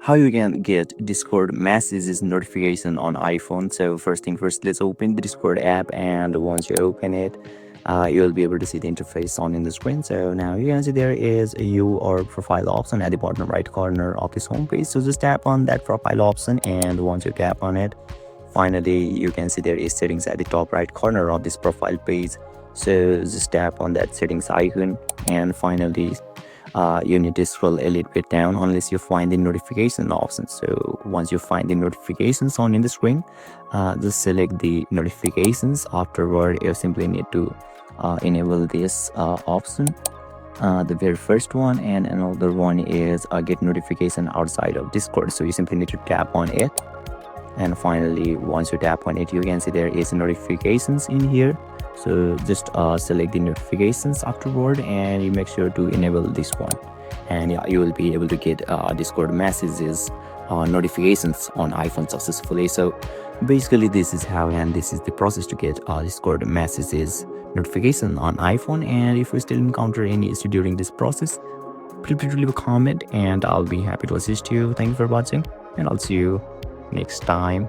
how you can get Discord messages notification on iPhone. So first thing first, let's open the Discord app, and once you open it, you'll be able to see the interface on in the screen. So now you can see there is a you or profile option at the bottom right corner of this homepage. So just tap on that profile option, and once you tap on it, finally you can see there is settings at the top right corner of this profile page. So just tap on that settings icon, and finally you need to scroll a little bit down unless you find the notification option. So once you find the notifications on in the screen, just select the notifications. Afterward, you simply need to enable this option, the very first one, and another one is get notification outside of Discord. So you simply need to tap on it, and finally once you tap on it, you can see there is notifications in here. So just select the notifications afterward, and you make sure to enable this one, and yeah, you will be able to get Discord messages notifications on iPhone successfully. So basically this is how, and this is the process to get Discord messages notification on iPhone. And if you still encounter any issue during this process, feel free to leave a comment, and I'll be happy to assist you. Thank you for watching, and I'll see you next time.